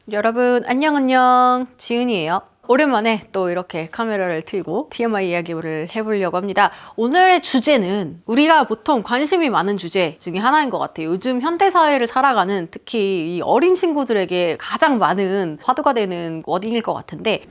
여러분 안녕 지은이에요. 오랜만에 또 이렇게 카메라를 틀고 TMI 이야기를 해보려고 합니다. 오늘의 주제는 우리가 보통 관심이 많은 주제 중에 하나인 것 같아요. 요즘 현대사회를 살아가는 특히 이 어린 친구들에게 가장 많은 화두가 되는 워딩일 것 같은데,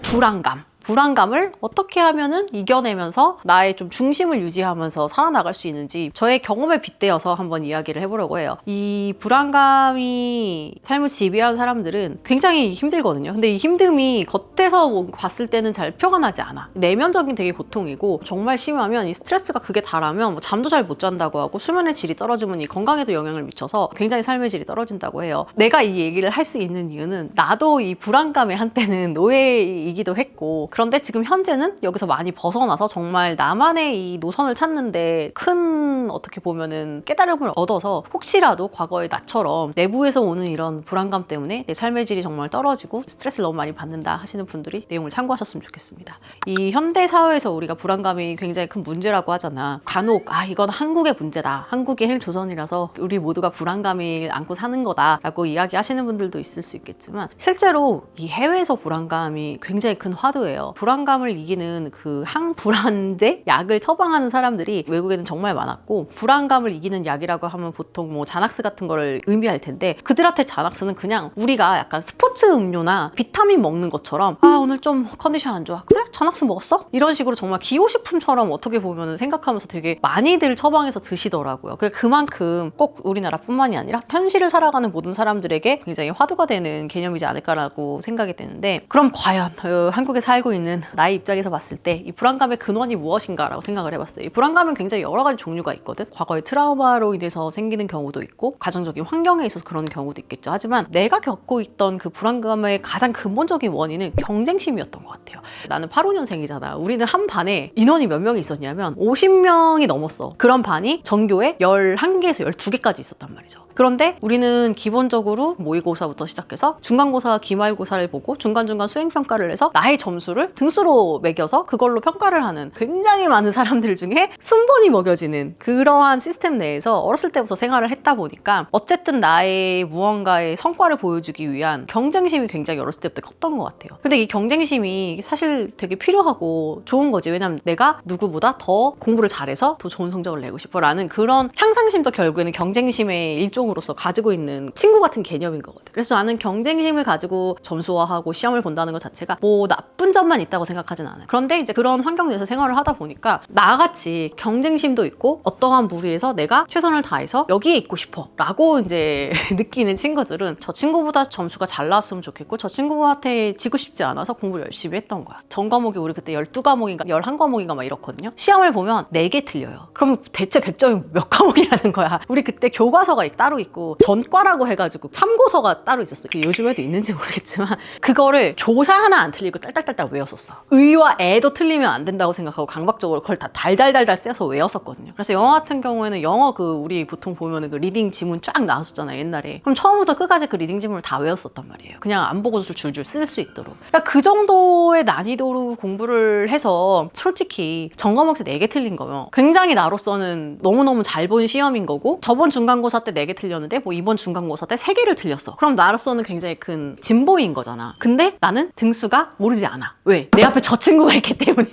불안감을 어떻게 하면은 이겨내면서 나의 좀 중심을 유지하면서 살아나갈 수 있는지 저의 경험에 빗대어서 한번 이야기를 해보려고 해요. 이 불안감이 삶을 지배한 사람들은 굉장히 힘들거든요. 근데 이 힘듦이 겉에서 봤을 때는 잘 표가 나지 않아. 내면적인 되게 고통이고, 정말 심하면 이 스트레스가 극에 달하면 뭐 잠도 잘 못 잔다고 하고 수면의 질이 떨어지면 이 건강에도 영향을 미쳐서 굉장히 삶의 질이 떨어진다고 해요. 내가 이 얘기를 할 수 있는 이유는 나도 이 불안감에 한때는 노예이기도 했고, 그런데 지금 현재는 여기서 많이 벗어나서 정말 나만의 이 노선을 찾는데 큰 어떻게 보면은 깨달음을 얻어서, 혹시라도 과거의 나처럼 내부에서 오는 이런 불안감 때문에 내 삶의 질이 정말 떨어지고 스트레스를 너무 많이 받는다 하시는 분들이 내용을 참고하셨으면 좋겠습니다. 이 현대 사회에서 우리가 불안감이 굉장히 큰 문제라고 하잖아. 간혹 이건 한국의 문제다, 한국의 헬조선이라서 우리 모두가 불안감을 안고 사는 거다라고 이야기하시는 분들도 있을 수 있겠지만, 실제로 이 해외에서 불안감이 굉장히 큰 화두예요. 불안감을 이기는 그 항불안제 약을 처방하는 사람들이 외국에는 정말 많았고, 불안감을 이기는 약이라고 하면 보통 뭐 자낙스 같은 거를 의미할 텐데, 그들한테 자낙스는 그냥 우리가 약간 스포츠 음료나 비타민 먹는 것처럼 오늘 좀 컨디션 안 좋아, 그래? 자낙스 먹었어? 이런 식으로 정말 기호식품처럼 어떻게 보면 생각하면서 되게 많이들 처방해서 드시더라고요. 그만큼 꼭 우리나라뿐만이 아니라 현실을 살아가는 모든 사람들에게 굉장히 화두가 되는 개념이지 않을까라고 생각이 되는데, 그럼 과연 한국에 살고 있는 나의 입장에서 봤을 때 이 불안감의 근원이 무엇인가라고 생각을 해봤어요. 이 불안감은 굉장히 여러 가지 종류가 있거든. 과거의 트라우마로 인해서 생기는 경우도 있고, 가정적인 환경에 있어서 그런 경우도 있겠죠. 하지만 내가 겪고 있던 그 불안감의 가장 근본적인 원인은 경쟁심이었던 것 같아요. 나는 85년생이잖아. 우리는 한 반에 인원이 몇 명이 있었냐면 50명이 넘었어. 그런 반이 전교에 11개에서 12개까지 있었단 말이죠. 그런데 우리는 기본적으로 모의고사부터 시작해서 중간고사, 기말고사를 보고 중간중간 수행평가를 해서 나의 점수를 등수로 매겨서 그걸로 평가를 하는, 굉장히 많은 사람들 중에 순번이 먹여지는 그러한 시스템 내에서 어렸을 때부터 생활을 했다 보니까 어쨌든 나의 무언가의 성과를 보여주기 위한 경쟁심이 굉장히 어렸을 때부터 컸던 것 같아요. 근데 이 경쟁심이 사실 되게 필요하고 좋은 거지. 왜냐면 내가 누구보다 더 공부를 잘해서 더 좋은 성적을 내고 싶어 라는 그런 향상심도 결국에는 경쟁심의 일종으로서 가지고 있는 친구 같은 개념인 거거든. 그래서 나는 경쟁심을 가지고 점수화하고 시험을 본다는 것 자체가 뭐 나쁜 점만 있다고 생각하진 않아요. 그런데 이제 그런 환경 내에서 생활을 하다 보니까 나같이 경쟁심도 있고 어떠한 무리에서 내가 최선을 다해서 여기에 있고 싶어 라고 이제 느끼는 친구들은 저 친구보다 점수가 잘 나왔으면 좋겠고 저 친구한테 지고 싶지 않아서 공부를 열심히 했던 거야. 전 과목이 우리 그때 12과목인가 11과목인가 막 이렇거든요. 시험을 보면 4개 틀려요. 그럼 대체 100점이 몇 과목이라는 거야. 우리 그때 교과서가 따로 있고 전과라고 해가지고 참고서가 따로 있었어. 요즘에도 있는지 모르겠지만 그거를 조사 하나 안 틀리고 딸딸딸딸 외웠었어. 의와 애도 틀리면 안 된다고 생각하고 강박적으로 그걸 다 달달달달 떼서 외웠었거든요. 그래서 영어 같은 경우에는 영어 우리 보통 보면은 그 리딩 지문 쫙 나왔었잖아요, 옛날에. 그럼 처음부터 끝까지 그 리딩 지문을 다 외웠었단 말이에요. 그냥 안 보고 줄줄 쓸 수 있도록. 그러니까 그 정도의 난이도로 공부를 해서 솔직히 전 과목에서 4개 틀린 거면 굉장히 나로서는 너무너무 잘 본 시험인 거고, 저번 중간고사 때 4개 틀렸는데 뭐 이번 중간고사 때 3개를 틀렸어. 그럼 나로서는 굉장히 큰 진보인 거잖아. 근데 나는 등수가 모르지 않아. 왜? 내 앞에 저 친구가 있기 때문에.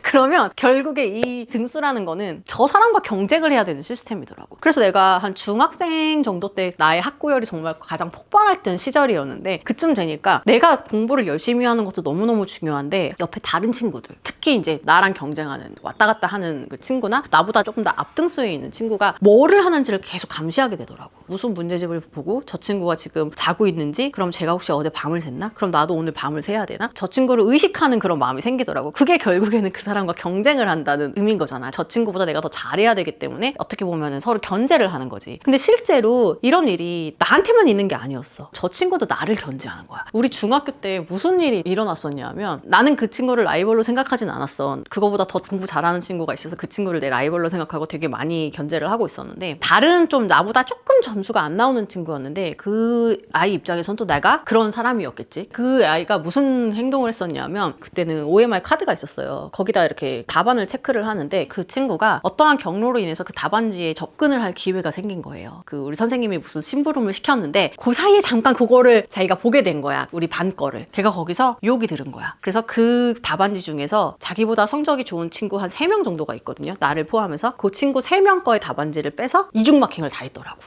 그러면 결국에 이 등수라는 거는 저 사람과 경쟁을 해야 되는 시스템이더라고. 그래서 내가 한 중학생 정도 때 나의 학구열이 정말 가장 폭발할 때 시절이었는데, 그쯤 되니까 내가 공부를 열심히 하는 것도 너무너무 중요한데 옆에 다른 친구들, 특히 이제 나랑 경쟁하는 왔다 갔다 하는 그 친구나 나보다 조금 더 앞등수에 있는 친구가 뭐를 하는지를 계속 감시하게 되더라고. 무슨 문제집을 보고 저 친구가 지금 자고 있는지, 그럼 제가 혹시 어제 밤을 샜나? 그럼 나도 오늘 밤을 새야 되나? 저 친구를 의식하는 그런 마음이 생기더라고. 그게 결국에는 그 사람과 경쟁을 한다는 의미인 거잖아. 저 친구보다 내가 더 잘해야 되기 때문에 어떻게 보면 서로 견제를 하는 거지. 근데 실제로 이런 일이 나한테만 있는 게 아니었어. 저 친구도 나를 견제하는 거야. 우리 중학교 때 무슨 일이 일어났었냐면, 나는 그 친구를 라이벌로 생각하진 않았어. 그거보다 더 공부 잘하는 친구가 있어서 그 친구를 내 라이벌로 생각하고 되게 많이 견제를 하고 있었는데, 다른 좀 나보다 조금 점수가 안 나오는 친구였는데 그 아이 입장에선 또 내가 그런 사람이었겠지. 그 아이가 무슨 행동을 했었냐면, 그때는 OMR 카드가 있었어요. 거기다 이렇게 답안을 체크를 하는데 그 친구가 어떠한 경로로 인해서 그 답안지에 접근을 할 기회가 생긴 거예요. 그 우리 선생님이 무슨 심부름을 시켰는데 그 사이에 잠깐 그거를 자기가 보게 된 거야. 우리 반 거를. 걔가 거기서 유혹이 들은 거야. 그래서 그 답안지 중에서 자기보다 성적이 좋은 친구 한 3명 정도가 있거든요. 나를 포함해서. 그 친구 3명 거의 답안지를 빼서 이중마킹을 다 했더라고.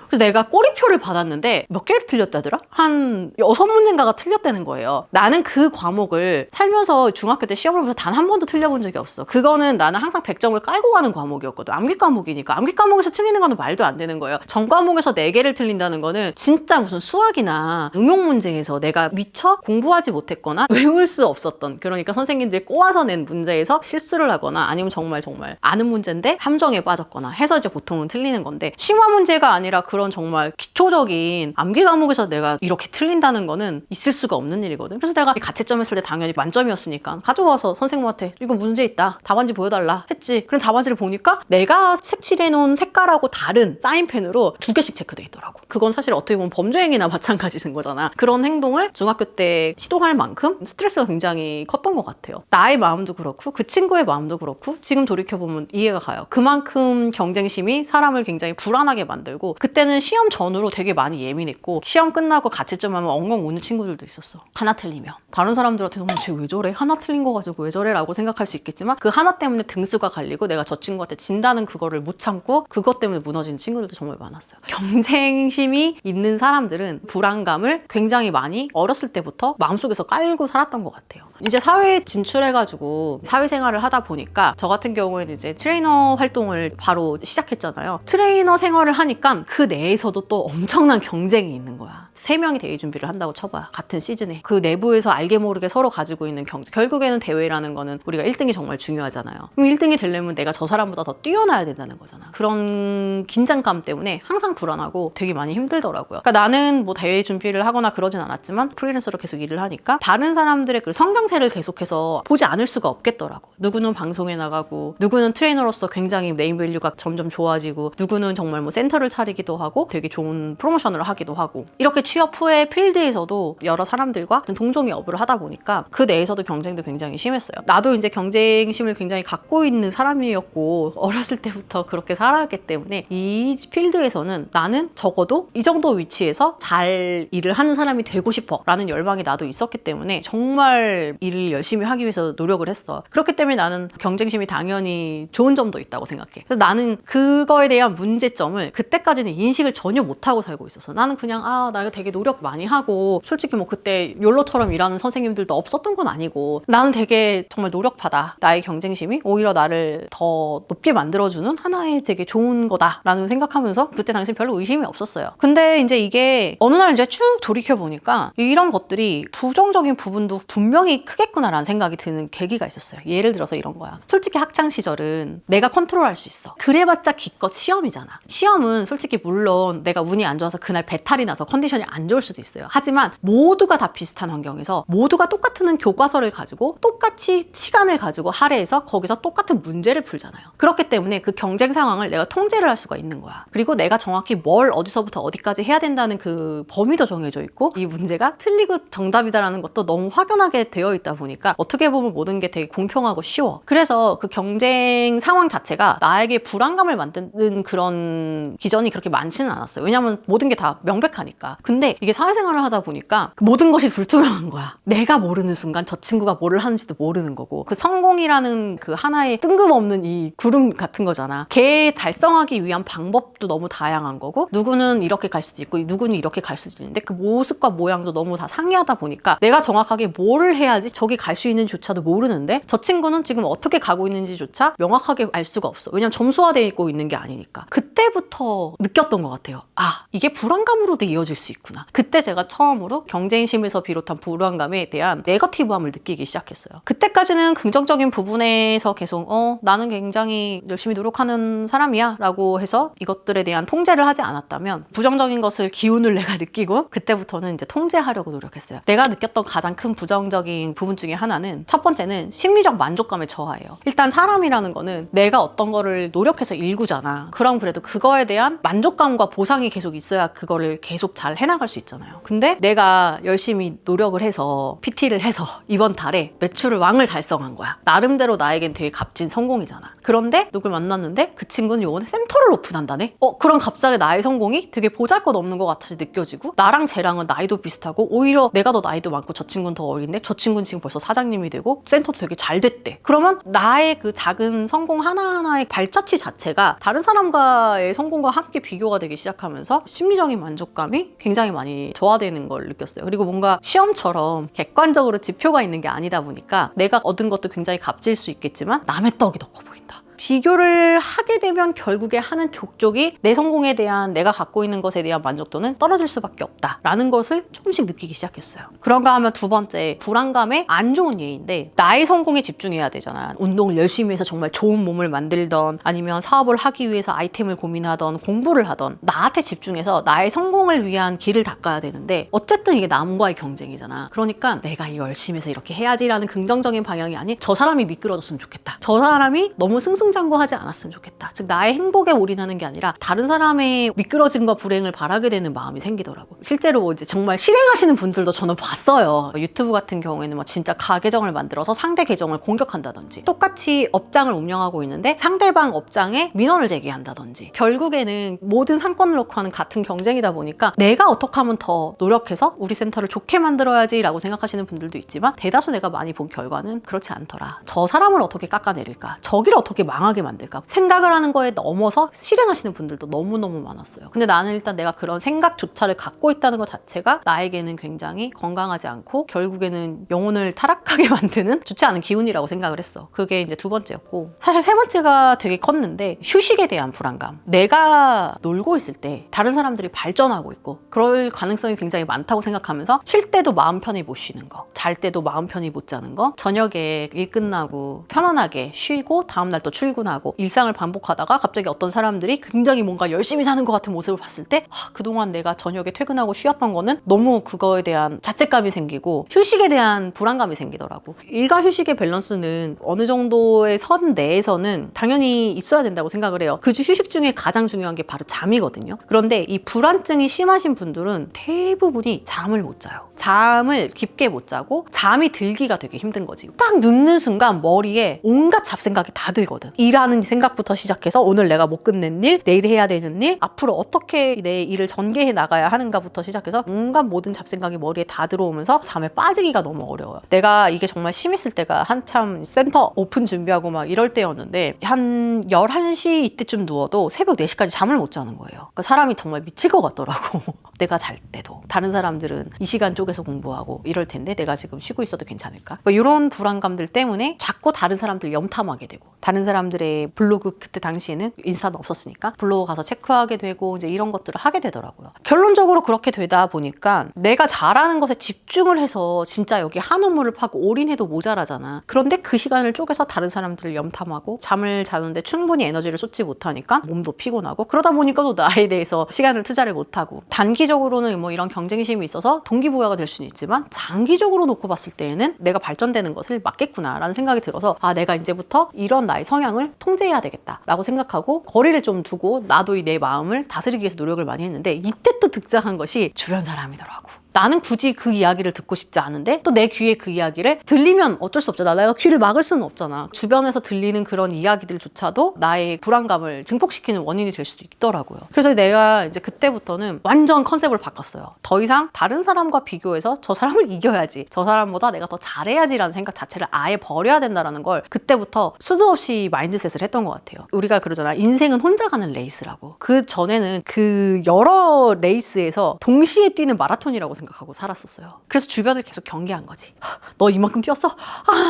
그래서 내가 꼬리표를 받았는데 몇 개를 틀렸다더라? 한 6문제인가가 틀렸다는 거예요. 나는 그 과목을 살면서 중학교 때 시험을 보면서 단 한 번도 틀려본 적이 없어. 그거는 나는 항상 100점을 깔고 가는 과목이었거든. 암기 과목이니까. 암기 과목에서 틀리는 거는 말도 안 되는 거예요. 전 과목에서 4개를 틀린다는 거는 진짜 무슨 수학이나 응용 문제에서 내가 미처 공부하지 못했거나 외울 수 없었던, 그러니까 선생님들이 꼬아서 낸 문제에서 실수를 하거나 아니면 정말 아는 문제인데 함정에 빠졌거나 해서 이제 보통은 틀리는 건데, 심화 문제가 아니라 그런 정말 기초적인 암기 과목에서 내가 이렇게 틀린다는 거는 있을 수가 없는 일이거든. 그래서 내가 가채점 했을 때 당연히 만점이었으니까 가져와서 선생님한테 이거 문제 있다, 답안지 보여달라 했지. 그럼 답안지를 보니까 내가 색칠해놓은 색깔하고 다른 사인펜으로 2개씩 체크돼 있더라고. 그건 사실 어떻게 보면 범죄행위나 마찬가지인 거잖아. 그런 행동을 중학교 때 시도할 만큼 스트레스가 굉장히 컸던 것 같아요. 나의 마음도 그렇고 그 친구의 마음도 그렇고 지금 돌이켜보면 이해가 가요. 그만큼 경쟁심이 사람을 굉장히 불안하게 만들고, 그때는 시험 전후로 되게 많이 예민했고 시험 끝나고 가채점 하면 엉엉 우는 친구들도 있었어. 하나 틀리면 다른 사람들한테 너무 쟤 왜 저래? 하나 틀린 거 가지고 왜 저래? 라고 생각할 수 있겠지만 그 하나 때문에 등수가 갈리고 내가 저 친구한테 진다는 그거를 못 참고 그것 때문에 무너진 친구들도 정말 많았어요. 경쟁심이 있는 사람들은 불안감을 굉장히 많이 어렸을 때부터 마음속에서 깔고 살았던 것 같아요. 이제 사회에 진출해가지고 사회생활을 하다 보니까 저 같은 경우에는 이제 트레이너 활동을 바로 시작했잖아요. 트레이너 생활을 하니까 그 내에서도 또 엄청난 경쟁이 있는 거야. 3명이 대회 준비를 한다고 쳐봐. 같은 시즌에. 그 내부에서 알게 모르게 서로 가지고 있는 경쟁. 결국에는 대회라는 거는 우리가 1등이 정말 중요하잖아요. 그럼 1등이 되려면 내가 저 사람보다 더 뛰어나야 된다는 거잖아. 그런 긴장감 때문에 항상 불안하고 되게 많이 힘들더라고요. 그러니까 나는 뭐 대회 준비를 하거나 그러진 않았지만 프리랜서로 계속 일을 하니까 다른 사람들의 그 성장세를 계속해서 보지 않을 수가 없겠더라고. 누구는 방송에 나가고, 누구는 트레이너로서 굉장히 네임밸류가 점점 좋아지고, 누구는 정말 뭐 센터를 차리기도 하고 되게 좋은 프로모션을 하기도 하고, 이렇게 취업 후에 필드에서도 여러 사람들과 동종이업을 하다 보니까 그 내에서도 경쟁도 굉장히 심했어요. 나도 이제 경쟁심을 굉장히 갖고 있는 사람이었고 어렸을 때부터 그렇게 살아왔기 때문에 이 필드에서는 나는 적어도 이 정도 위치에서 잘 일을 하는 사람이 되고 싶어 라는 열망이 나도 있었기 때문에 정말 일을 열심히 하기 위해서 노력을 했어. 그렇기 때문에 나는 경쟁심이 당연히 좋은 점도 있다고 생각해. 그래서 나는 그거에 대한 문제점을 그때까지는 인식을 전혀 못하고 살고 있었어. 나는 그냥 나 되게 노력 많이 하고, 솔직히 뭐 그때 욜로처럼 일하는 선생님들도 없었던 건 아니고, 나는 되게 정말 노력파다. 나의 경쟁심이 오히려 나를 더 높게 만들어주는 하나의 되게 좋은 거다라는 생각하면서 그때 당시 별로 의심이 없었어요. 근데 이제 이게 어느 날 이제 쭉 돌이켜보니까 이런 것들이 부정적인 부분도 분명히 크겠구나라는 생각이 드는 계기가 있었어요. 예를 들어서 이런 거야. 솔직히 학창 시절은 내가 컨트롤할 수 있어. 그래봤자 기껏 시험이잖아. 시험은 솔직히 물론 내가 운이 안 좋아서 그날 배탈이 나서 컨디션이 안 좋을 수도 있어요. 하지만 모두가 다 비슷한 환경에서 모두가 똑같은 교과서를 가지고 똑같이 시간을 가지고 할애해서 거기서 똑같은 문제를 풀잖아요. 그렇기 때문에 그 경쟁 상황을 내가 통제를 할 수가 있는 거야. 그리고 내가 정확히 뭘 어디서부터 어디까지 해야 된다는 그 범위도 정해져 있고, 이 문제가 틀리고 정답이다라는 것도 너무 확연하게 되어 있다 보니까 어떻게 보면 모든 게 되게 공평하고 쉬워. 그래서 그 경쟁 상황 자체가 나에게 불안감을 만드는 그런 기전이 그렇게 많지는 않았어요. 왜냐하면 모든 게 다 명백하니까. 근데 이게 사회생활을 하다 보니까 그 모든 것이 불투명한 거야. 내가 모르는 순간 저 친구가 뭐를 하는지도 모르는 거고, 그 성공이라는 그 하나의 뜬금없는 이 구름 같은 거잖아. 걔 달성하기 위한 방법도 너무 다양한 거고, 누구는 이렇게 갈 수도 있고 누구는 이렇게 갈 수도 있는데 그 모습과 모양도 너무 다 상이하다 보니까 내가 정확하게 뭐를 해야지 저기 갈 수 있는지조차도 모르는데 저 친구는 지금 어떻게 가고 있는지조차 명확하게 알 수가 없어. 왜냐면 점수화되어 있고 있는 게 아니니까. 그때부터 느꼈던 것 같아요. 아, 이게 불안감으로도 이어질 수 있구나. 그때 제가 처음으로 경쟁심에서 비롯한 불안감에 대한 네거티브함을 느끼기 시작했어요. 그때까지는 긍정적인 부분에서 계속 나는 굉장히 열심히 노력하는 사람이야 라고 해서 이것들에 대한 통제를 하지 않았다면, 부정적인 것을 기운을 내가 느끼고 그때부터는 이제 통제하려고 노력했어요. 내가 느꼈던 가장 큰 부정적인 부분 중에 하나는, 첫 번째는 심리적 만족감의 저하예요. 일단 사람이라는 거는 내가 어떤 거를 노력해서 일구잖아. 그럼 그래도 그거에 대한 만족감과 보상이 계속 있어야 그거를 계속 잘 해나갈 수 있잖아요. 근데 내가 열심히 노력을 해서 PT를 해서 이번 달에 매출을 왕을 달성한 거야. 나름대로 나에겐 되게 값진 성공이잖아. 그런데 누굴 만났는데 그 친구는 요번에 센터를 오픈한다네? 그럼 갑자기 나의 성공이 되게 보잘것없는 것 같이 느껴지고, 나랑 쟤랑은 나이도 비슷하고 오히려 내가 더 나이도 많고 저 친구는 더 어린데 저 친구는 지금 벌써 사장님이 되고 센터도 되게 잘 됐대. 그러면 나의 그 작은 성공 하나하나의 발자취 자체가 다른 사람과의 성공과 함께 비교가 되기 시작하면서 심리적인 만족감이 굉장히 많이 저하되는 걸 느꼈어요. 그리고 뭔가 시험처럼 객관적으로 지표가 있는 게 아니다 보니까 내가 얻은 것도 굉장히 값질 수 있겠지만 남의 떡이 더 커 보인다. 비교를 하게 되면 결국에 하는 족족이 내 성공에 대한, 내가 갖고 있는 것에 대한 만족도는 떨어질 수밖에 없다라는 것을 조금씩 느끼기 시작했어요. 그런가 하면 두 번째, 불안감의 안 좋은 예인데, 나의 성공에 집중해야 되잖아. 운동을 열심히 해서 정말 좋은 몸을 만들던, 아니면 사업을 하기 위해서 아이템을 고민하던, 공부를 하던, 나한테 집중해서 나의 성공을 위한 길을 닦아야 되는데, 어쨌든 이게 남과의 경쟁이잖아. 그러니까 내가 이거 열심히 해서 이렇게 해야지라는 긍정적인 방향이 아닌, 저 사람이 미끄러졌으면 좋겠다, 저 사람이 너무 승승장구하지 않았으면 좋겠다. 즉 나의 행복에 올인하는 게 아니라 다른 사람의 미끄러짐과 불행을 바라게 되는 마음이 생기더라고. 실제로 이제 정말 실행하시는 분들도 저는 봤어요. 유튜브 같은 경우에는 진짜 가계정을 만들어서 상대 계정을 공격한다든지, 똑같이 업장을 운영하고 있는데 상대방 업장에 민원을 제기한다든지, 결국에는 모든 상권을 놓고 하는 같은 경쟁이다 보니까 내가 어떻게 하면 더 노력해서 우리 센터를 좋게 만들어야지 라고 생각하시는 분들도 있지만, 대다수 내가 많이 본 결과는 그렇지 않더라. 저 사람을 어떻게 깎아내릴까, 저기를 어떻게 망하게 만들까, 생각을 하는 거에 넘어서 실행하시는 분들도 너무너무 많았어요. 근데 나는 일단 내가 그런 생각조차를 갖고 있다는 것 자체가 나에게는 굉장히 건강하지 않고 결국에는 영혼을 타락하게 만드는 좋지 않은 기운이라고 생각을 했어. 그게 이제 두 번째였고, 사실 세 번째가 되게 컸는데, 휴식에 대한 불안감. 내가 놀고 있을 때 다른 사람들이 발전하고 있고 그럴 가능성이 굉장히 많다고 생각하면서 쉴 때도 마음 편히 못 쉬는 거, 잘 때도 마음 편히 못 자는 거, 저녁에 일 끝나고 편안하게 쉬고 다음날 또 출근하고 일상을 반복하다가 갑자기 어떤 사람들이 굉장히 뭔가 열심히 사는 것 같은 모습을 봤을 때, 그동안 내가 저녁에 퇴근하고 쉬었던 거는 너무 그거에 대한 자책감이 생기고 휴식에 대한 불안감이 생기더라고. 일과 휴식의 밸런스는 어느 정도의 선 내에서는 당연히 있어야 된다고 생각을 해요. 그 휴식 중에 가장 중요한 게 바로 잠이거든요. 그런데 이 불안증이 심하신 분들은 대부분이 잠을 못 자요. 잠을 깊게 못 자고 잠이 들기가 되게 힘든 거지. 딱 눕는 순간 머리에 온갖 잡생각이 다 들거든. 일하는 생각부터 시작해서 오늘 내가 못 끝낸 일, 내일 해야 되는 일, 앞으로 어떻게 내 일을 전개해 나가야 하는가부터 시작해서 온갖 모든 잡생각이 머리에 다 들어오면서 잠에 빠지기가 너무 어려워요. 내가 이게 정말 심했을 때가 한참 센터 오픈 준비하고 막 이럴 때였는데, 한 11시 이때쯤 누워도 새벽 4시까지 잠을 못 자는 거예요. 그러니까 사람이 정말 미칠 것 같더라고. 내가 잘 때도 다른 사람들은 이 시간 쪼개서 공부하고 이럴 텐데 내가 지금 쉬고 있어도 괜찮을까? 뭐 이런 불안감들 때문에 자꾸 다른 사람들 염탐하게 되고, 다른 사람들의 블로그, 그때 당시에는 인스타도 없었으니까 블로그 가서 체크하게 되고 이제 이런 것들을 하게 되더라고요. 결론적으로 그렇게 되다 보니까 내가 잘하는 것에 집중을 해서 진짜 여기 한 우물을 파고 올인해도 모자라잖아. 그런데 그 시간을 쪼개서 다른 사람들을 염탐하고 잠을 자는데 충분히 에너지를 쏟지 못하니까 몸도 피곤하고, 그러다 보니까 또 나에 대해서 시간을 투자를 못하고, 단기적으로는 뭐 이런 경쟁심이 있어서 동기부여가 될 수는 있지만 장기적으로 놓고 봤을 때에는 내가 발전되는 것을 막겠구나 라는 생각이 들어서, 내가 이제부터 이런 나의 성향을 통제해야 되겠다 라고 생각하고 거리를 좀 두고 나도 내 마음을 다스리기 위해서 노력을 많이 했는데, 이때 또 등장한 것이 주변 사람이더라고. 나는 굳이 그 이야기를 듣고 싶지 않은데 또 내 귀에 그 이야기를 들리면 어쩔 수 없잖아. 내가 귀를 막을 수는 없잖아. 주변에서 들리는 그런 이야기들조차도 나의 불안감을 증폭시키는 원인이 될 수도 있더라고요. 그래서 내가 이제 그때부터는 완전 컨셉을 바꿨어요. 더 이상 다른 사람과 비교해서 저 사람을 이겨야지, 저 사람보다 내가 더 잘해야지라는 생각 자체를 아예 버려야 된다는 걸 그때부터 수도 없이 마인드셋을 했던 것 같아요. 우리가 그러잖아, 인생은 혼자 가는 레이스라고. 그 전에는 그 여러 레이스에서 동시에 뛰는 마라톤이라고 생각했어요. 생각하고 살았었어요. 그래서 주변을 계속 경계한 거지. 너 이만큼 뛰었어?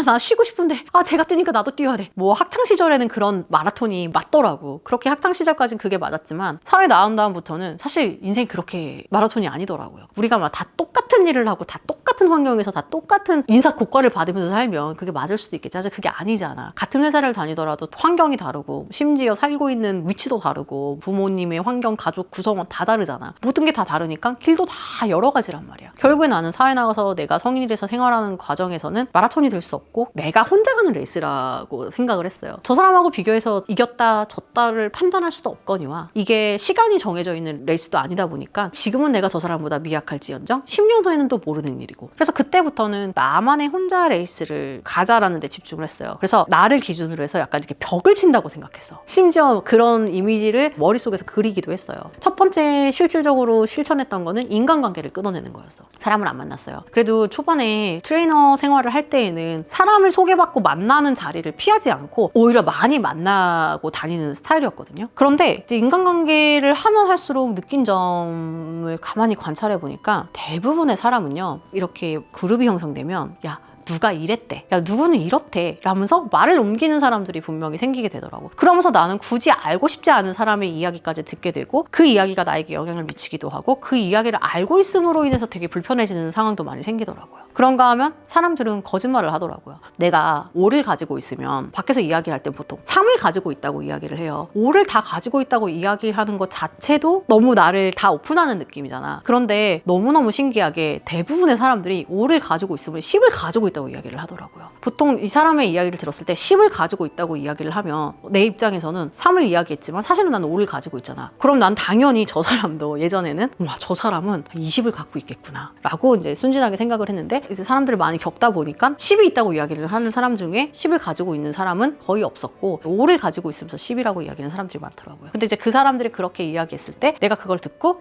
나 쉬고 싶은데. 제가 뛰니까 나도 뛰어야 돼. 뭐 학창시절에는 그런 마라톤이 맞더라고. 그렇게 학창시절까지는 그게 맞았지만 사회 나온 다음부터는 사실 인생이 그렇게 마라톤이 아니더라고요. 우리가 막 다 똑같은 일을 하고 다 똑같은 환경에서 다 똑같은 인사고과를 받으면서 살면 그게 맞을 수도 있겠지. 사실 그게 아니잖아. 같은 회사를 다니더라도 환경이 다르고 심지어 살고 있는 위치도 다르고 부모님의 환경, 가족 구성원 다 다르잖아. 모든 게 다 다르니까 길도 다 여러 가지란 말이야. 결국에 나는 사회 나가서 내가 성인이 돼서 생활하는 과정에서는 마라톤이 될 수 없고 내가 혼자 가는 레이스라고 생각을 했어요. 저 사람하고 비교해서 이겼다 졌다를 판단할 수도 없거니와 이게 시간이 정해져 있는 레이스도 아니다 보니까 지금은 내가 저 사람보다 미약할지언정 10년 후에는 또 모르는 일이고 그래서 그때부터는 나만의 혼자 레이스를 가자라는 데 집중을 했어요. 그래서 나를 기준으로 해서 약간 이렇게 벽을 친다고 생각했어. 심지어 그런 이미지를 머릿속에서 그리기도 했어요. 첫 번째 실질적으로 실천했던 거는 인간관계를 끊어내는 거였어. 사람을 안 만났어요. 그래도 초반에 트레이너 생활을 할 때에는 사람을 소개받고 만나는 자리를 피하지 않고 오히려 많이 만나고 다니는 스타일이었거든요. 그런데 이제 인간관계를 하면 할수록 느낀 점을 가만히 관찰해 보니까 대부분의 사람은요, 이렇게 그룹이 형성되면 야 누가 이랬대, 야 누구는 이렇대 라면서 말을 옮기는 사람들이 분명히 생기게 되더라고. 그러면서 나는 굳이 알고 싶지 않은 사람의 이야기까지 듣게 되고 그 이야기가 나에게 영향을 미치기도 하고 그 이야기를 알고 있음으로 인해서 되게 불편해지는 상황도 많이 생기더라고요. 그런가 하면 사람들은 거짓말을 하더라고요. 내가 5를 가지고 있으면 밖에서 이야기할 때 보통 3을 가지고 있다고 이야기를 해요. 5를 다 가지고 있다고 이야기하는 것 자체도 너무 나를 다 오픈하는 느낌이잖아. 그런데 너무너무 신기하게 대부분의 사람들이 5를 가지고 있으면 10을 가지고 있다고 이야기를 하더라고요. 보통 이 사람의 이야기를 들었을 때 10을 가지고 있다고 이야기를 하면 내 입장에서는 3을 이야기했지만 사실은 나는 5를 가지고 있잖아. 그럼 난 당연히 저 사람도 예전에는 와, 저 사람은 20을 갖고 있겠구나 라고 이제 순진하게 생각을 했는데 이제 사람들을 많이 겪다 보니까 10이 있다고 이야기를 하는 사람 중에 10을 가지고 있는 사람은 거의 없었고 5를 가지고 있으면서 10이라고 이야기하는 사람들이 많더라고요. 근데 이제 그 사람들이 그렇게 이야기했을 때 내가 그걸 듣고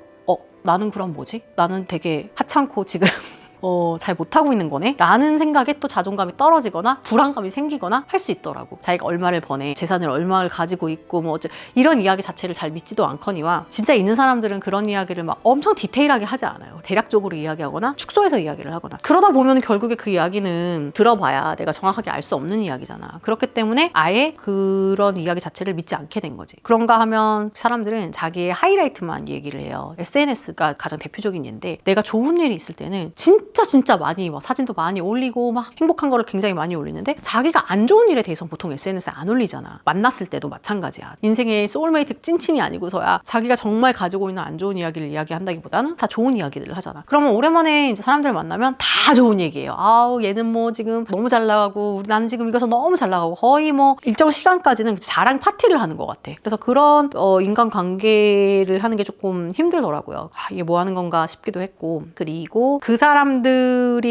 나는 그럼 뭐지? 나는 되게 하찮고 지금 잘 못하고 있는 거네? 라는 생각에 또 자존감이 떨어지거나 불안감이 생기거나 할 수 있더라고. 자기가 얼마를 버네, 재산을 얼마를 가지고 있고 뭐 이런 이야기 자체를 잘 믿지도 않거니와 진짜 있는 사람들은 그런 이야기를 막 엄청 디테일하게 하지 않아요. 대략적으로 이야기하거나 축소해서 이야기를 하거나 그러다 보면 결국에 그 이야기는 들어봐야 내가 정확하게 알 수 없는 이야기잖아. 그렇기 때문에 아예 그런 이야기 자체를 믿지 않게 된 거지. 그런가 하면 사람들은 자기의 하이라이트만 얘기를 해요. SNS가 가장 대표적인 예인데 내가 좋은 일이 있을 때는 진짜 많이 막 사진도 많이 올리고 막 행복한 거를 굉장히 많이 올리는데 자기가 안 좋은 일에 대해서는 보통 SNS에 안 올리잖아. 만났을 때도 마찬가지야. 인생의 소울메이트 찐친이 아니고서야 자기가 정말 가지고 있는 안 좋은 이야기를 이야기한다기보다는 다 좋은 이야기들을 하잖아. 그러면 오랜만에 이제 사람들을 만나면 다 좋은 얘기예요. 아우 얘는 뭐 지금 너무 잘 나가고 나는 지금 이것서 너무 잘 나가고 거의 뭐 일정 시간까지는 자랑 파티를 하는 것 같아. 그래서 그런 인간관계를 하는 게 조금 힘들더라고요. 이게 뭐 하는 건가 싶기도 했고 그리고 그 사람들이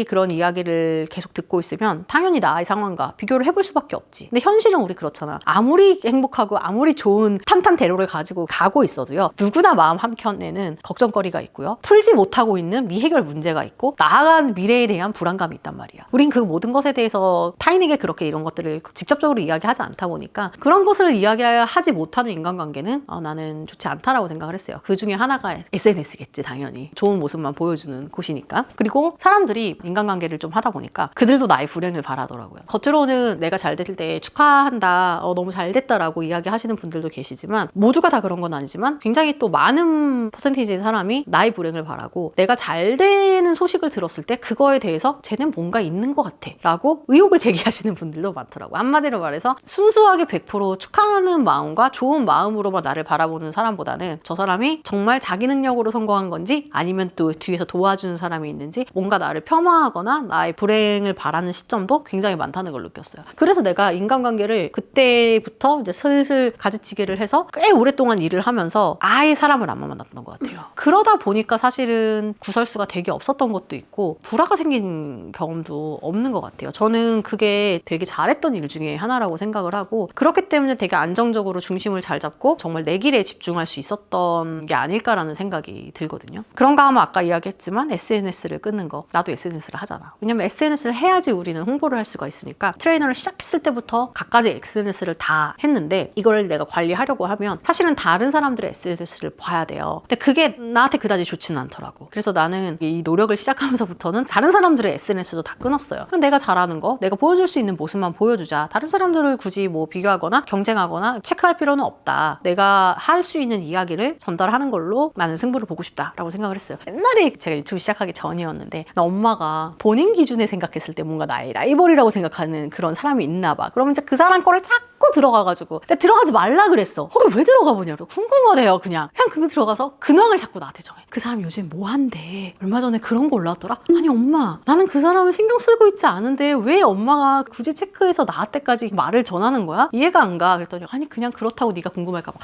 그런 이야기를 계속 듣고 있으면 당연히 나의 상황과 비교를 해볼 수밖에 없지. 근데 현실은 우리 그렇잖아. 아무리 행복하고 아무리 좋은 탄탄대로를 가지고 가고 있어도요. 누구나 마음 한켠에는 걱정거리가 있고요. 풀지 못하고 있는 미해결 문제가 있고 나아간 미래에 대한 불안감이 있단 말이야. 우린 그 모든 것에 대해서 타인에게 그렇게 이런 것들을 직접적으로 이야기하지 않다 보니까 그런 것을 이야기하지 못하는 인간관계는 나는 좋지 않다라고 생각을 했어요. 그 중에 하나가 SNS겠지 당연히. 좋은 모습만 보여주는 곳이니까. 그리고 사람들이 인간관계를 좀 하다 보니까 그들도 나의 불행을 바라더라고요. 겉으로는 내가 잘 될 때 축하한다, 너무 잘 됐다라고 이야기하시는 분들도 계시지만 모두가 다 그런 건 아니지만 굉장히 또 많은 퍼센티지의 사람이 나의 불행을 바라고 내가 잘 되는 소식을 들었을 때 그거에 대해서 쟤는 뭔가 있는 것 같아 라고 의혹을 제기하시는 분들도 많더라고요. 한마디로 말해서 순수하게 100% 축하하는 마음과 좋은 마음으로만 나를 바라보는 사람보다는 저 사람이 정말 자기 능력으로 성공한 건지 아니면 또 뒤에서 도와주는 사람이 있는지 뭔가 나를 폄하하거나 나의 불행을 바라는 시점도 굉장히 많다는 걸 느꼈어요. 그래서 내가 인간관계를 그때부터 이제 슬슬 가지치기를 해서 꽤 오랫동안 일을 하면서 아예 사람을 안 만났던 것 같아요. 그러다 보니까 사실은 구설수가 되게 없었던 것도 있고 불화가 생긴 경험도 없는 것 같아요. 저는 그게 되게 잘했던 일 중에 하나라고 생각을 하고 그렇기 때문에 되게 안정적으로 중심을 잘 잡고 정말 내 길에 집중할 수 있었던 게 아닐까라는 생각이 들거든요. 그런가 하면 아까 이야기했지만 SNS를 끊는 거 거. 나도 SNS를 하잖아. 왜냐면 SNS를 해야지 우리는 홍보를 할 수가 있으니까 트레이너를 시작했을 때부터 갖가지 SNS를 다 했는데 이걸 내가 관리하려고 하면 사실은 다른 사람들의 SNS를 봐야 돼요. 근데 그게 나한테 그다지 좋지는 않더라고. 그래서 나는 이 노력을 시작하면서부터는 다른 사람들의 SNS도 다 끊었어요. 내가 잘하는 거, 내가 보여줄 수 있는 모습만 보여주자. 다른 사람들을 굳이 뭐 비교하거나 경쟁하거나 체크할 필요는 없다. 내가 할 수 있는 이야기를 전달하는 걸로 나는 승부를 보고 싶다라고 생각을 했어요. 옛날에 제가 유튜브 시작하기 전이었는데 나 엄마가 본인 기준에 생각했을 때 뭔가 나의 라이벌이라고 생각하는 그런 사람이 있나 봐. 그러면 이제 그 사람 거를 자꾸 들어가가지고 근데 들어가지 말라 그랬어. 거기 왜 들어가 보냐고 궁금하대요. 그냥 그거 들어가서 근황을 자꾸 나한테 정해. 그 사람이 요즘 뭐 한대. 얼마 전에 그런 거 올라왔더라. 아니 엄마, 나는 그 사람을 신경 쓰고 있지 않은데 왜 엄마가 굳이 체크해서 나한테까지 말을 전하는 거야? 이해가 안 가. 그랬더니 아니 그냥 그렇다고 네가 궁금할까 봐.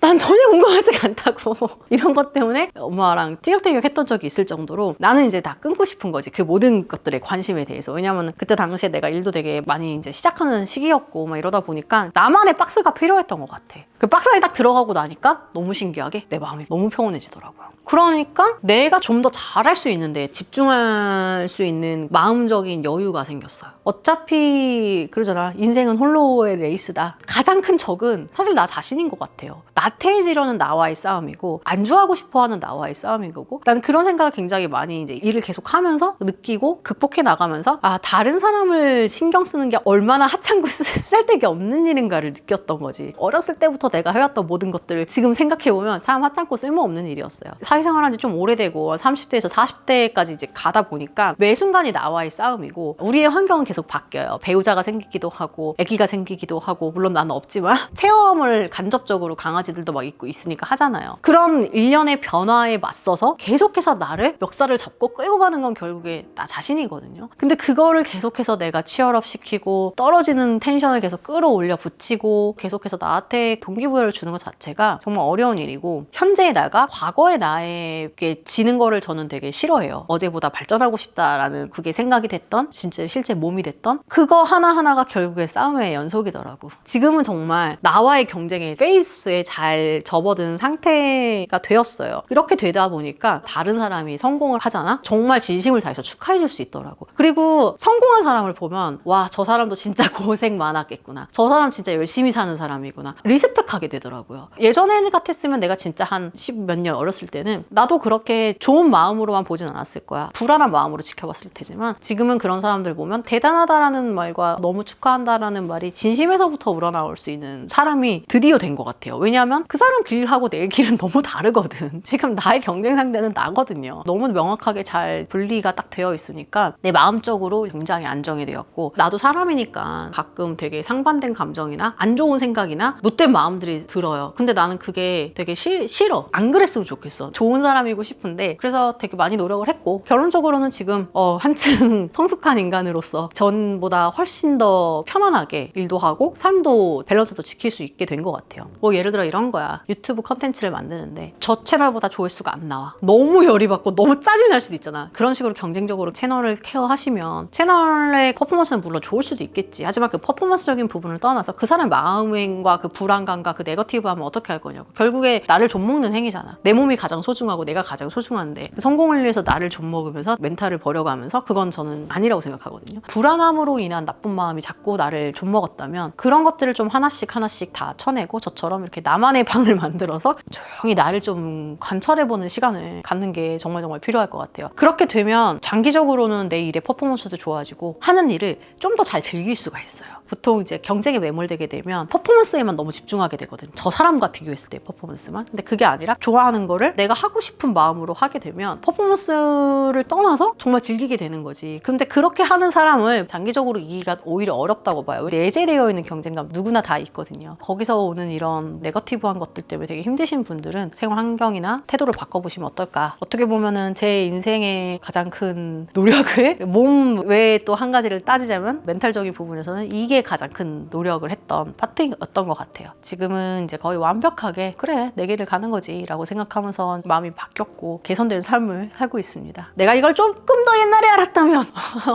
난 전혀 궁금하지가 않다고. 이런 것 때문에 엄마랑 티격태격 했던 적이 있을 정도로 나는 이제 다 끊고 싶은 거지. 그 모든 것들의 관심에 대해서. 왜냐면 그때 당시에 내가 일도 되게 많이 이제 시작하는 시기였고 막 이러다 보니까 나만의 박스가 필요했던 것 같아. 그 박스 안에 딱 들어가고 나니까 너무 신기하게 내 마음이 너무 평온해지더라고요. 그러니까 내가 좀 더 잘할 수 있는데 집중할 수 있는 마음적인 여유가 생겼어요. 어차피 그러잖아. 인생은 홀로의 레이스다. 가장 큰 적은 사실 나 자신인 것 같아요. 나태해지려는 나와의 싸움이고 안주하고 싶어하는 나와의 싸움인 거고 나는 그런 생각을 굉장히 많이 이제 일을 계속 하면서 느끼고 극복해 나가면서 아 다른 사람을 신경 쓰는 게 얼마나 하찮고 쓸데기 없는 일인가를 느꼈던 거지. 어렸을 때부터 내가 해왔던 모든 것들을 지금 생각해보면 참 하찮고 쓸모없는 일이었어요. 사회생활한 지 좀 오래되고 30대에서 40대까지 이제 가다 보니까 매 순간이 나와의 싸움이고 우리의 환경은 계속 바뀌어요. 배우자가 생기기도 하고 아기가 생기기도 하고 물론 나는 없지만 체험을 간접적으로 강아지들도 막 있고 있으니까 하잖아요. 그런 일련의 변화에 맞서서 계속해서 나를 멱살을 잡고 끌고 가는 건 결국에 나 자신이거든요. 근데 그거를 계속해서 내가 치열업 시키고 떨어지는 텐션을 계속 끌어올려 붙이고 계속해서 나한테 동기부여를 주는 것 자체가 정말 어려운 일이고 현재의 나가 과거의 나에게 지는 거를 저는 되게 싫어해요. 어제보다 발전하고 싶다라는 그게 생각이 됐던 진짜 실제 몸이 됐던 그거 하나하나가 결국에 싸움의 연속이더라고. 지금은 정말 나와의 경쟁의 페이스에 잘 접어든 상태가 되었어요. 이렇게 되다 보니까 다른 사람이 성공을 하잖아? 정말 진심을 다해서 축하해 줄 수 있더라고. 그리고 성공한 사람을 보면 와, 저 사람도 진짜 고생 많았겠구나. 저 사람 진짜 열심히 사는 사람이구나. 리스펙하게 되더라고요. 예전에는 같았으면 내가 진짜 한 10몇 년 어렸을 때는 나도 그렇게 좋은 마음으로만 보진 않았을 거야. 불안한 마음으로 지켜봤을 테지만 지금은 그런 사람들 보면 대단하다라는 말과 너무 축하한다라는 말이 진심에서부터 우러나올 수 있는 사람이 드디어 된 것 같아요. 왜냐하면 그 사람 길하고 내 길은 너무 다르거든. 지금 나의 경쟁 상대는 나거든요. 너무 명확하게 잘 분리가 딱 되어 있으니까 내 마음적으로 굉장히 안정이 되었고 나도 사람이니까 가끔 되게 상반된 감정이나 안 좋은 생각이나 못된 마음들이 들어요. 근데 나는 그게 되게 싫어. 안 그랬으면 좋겠어. 좋은 사람이고 싶은데 그래서 되게 많이 노력을 했고 결론적으로는 지금 한층 성숙한 인간으로서 전보다 훨씬 더 편안하게 일도 하고 삶도 밸런스도 지킬 수 있게 된 것 같아요. 뭐 예를 들어 이런 거야. 유튜브 컨텐츠를 만드는데 저 채널보다 조회수가 안 나와. 너무 열이 받고 너무 짜증이 날 수도 있잖아. 그런 식으로 경쟁적으로 채널을 케어하시면 채널의 퍼포먼스는 물론 좋을 수도 있겠지. 하지만 그 퍼포먼스적인 부분을 떠나서 그 사람의 마음과 그 불안감과 그 네거티브하면 어떻게 할 거냐고. 결국에 나를 좀먹는 행위잖아. 내 몸이 가장 소중하고 내가 가장 소중한데 성공을 위해서 나를 좀먹으면서 멘탈을 버려가면서 그건 저는 아니라고 생각하거든요. 불안함으로 인한 나쁜 마음이 자꾸 나를 좀먹었다면 그런 것들을 좀 하나씩 다 쳐내고 저처럼 이렇게 나만의 방을 만들어서 조용히 나를 좀 관찰해보는 시간을 갖는 게 정말 필요할 것 같아요. 그렇게 되면 장기적으로는 내 일의 퍼포먼스도 좋아지고 하는 일을 좀 더 잘 즐길 수가 있어요. 보통 이제 경쟁에 매몰되게 되면 퍼포먼스에만 너무 집중하게 되거든. 저 사람과 비교했을 때 퍼포먼스만. 근데 그게 아니라 좋아하는 거를 내가 하고 싶은 마음으로 하게 되면 퍼포먼스를 떠나서 정말 즐기게 되는 거지. 근데 그렇게 하는 사람을 장기적으로 이기기가 오히려 어렵다고 봐요. 내재되어 있는 경쟁감 누구나 다 있거든요. 거기서 오는 이런 네거티브한 것들 때문에 되게 힘드신 분들은 생활 환경이나 태도를 바꿔보시면 어떨까. 어떻게 보면은 제 인생의 가장 큰 노력을 몸 외에 또 한 가지를 따지자면 멘탈적인 부분에서는 이게 가장 큰 노력을 했던 파트였던 것 같아요. 지금은 이제 거의 완벽하게 그래 내 길을 가는 거지 라고 생각하면서 마음이 바뀌었고 개선된 삶을 살고 있습니다. 내가 이걸 조금 더 옛날에 알았다면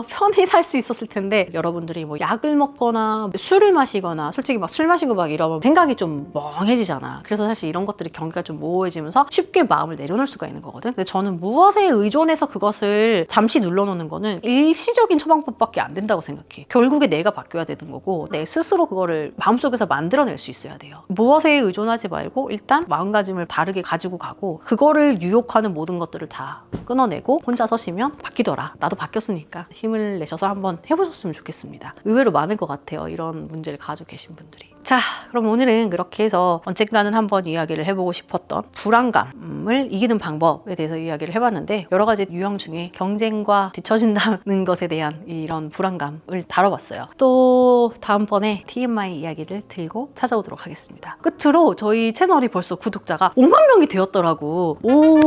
편히 살 수 있었을 텐데 여러분들이 뭐 약을 먹거나 술을 마시거나 솔직히 막 술 마시고 막 이러면 생각이 좀 멍해지잖아. 그래서 사실 이런 것들이 경계가 좀 모호해지면서 쉽게 마음을 내려놓을 수가 있는 거거든. 근데 저는 무엇에 의존해서 그것을 잠시 눌러놓는 거는 일시적인 처방법밖에 안 된다고 생각해. 결국에 내가 바뀌어야 되는 거고 내 스스로 그거를 마음속에서 만들어낼 수 있어야 돼요. 무엇에 의존하지 말고 일단 마음가짐을 바르게 가지고 가고 그거를 유혹하는 모든 것들을 다 끊어내고 혼자 서시면 바뀌더라. 나도 바뀌었으니까 힘을 내셔서 한번 해보셨으면 좋겠습니다. 의외로 많을 것 같아요. 이런 문제를 가지고 계신 분들이. 자, 그럼 오늘은 그렇게 해서 언젠가는 한번 이야기를 해보고 싶었던 불안감을 이기는 방법에 대해서 이야기를 해봤는데 여러 가지 유형 중에 경쟁과 뒤처진다는 것에 대한 이런 불안감을 다뤄봤어요. 또 다음번에 TMI 이야기를 들고 찾아오도록 하겠습니다. 끝으로 저희 채널이 벌써 구독자가 5만 명이 되었더라고. 오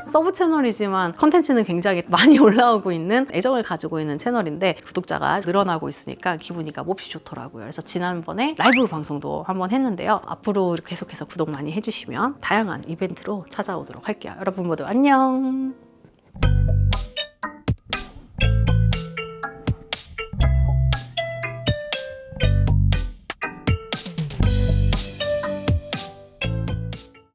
서브 채널이지만 컨텐츠는 굉장히 많이 올라오고 있는 애정을 가지고 있는 채널인데 구독자가 늘어나고 있으니까 기분이가 몹시 좋더라고요. 그래서 지난번에 라이브 방송도 한번 했는데요. 앞으로 계속해서 구독 많이 해주시면 다양한 이벤트로 찾아오도록 할게요. 여러분 모두 안녕.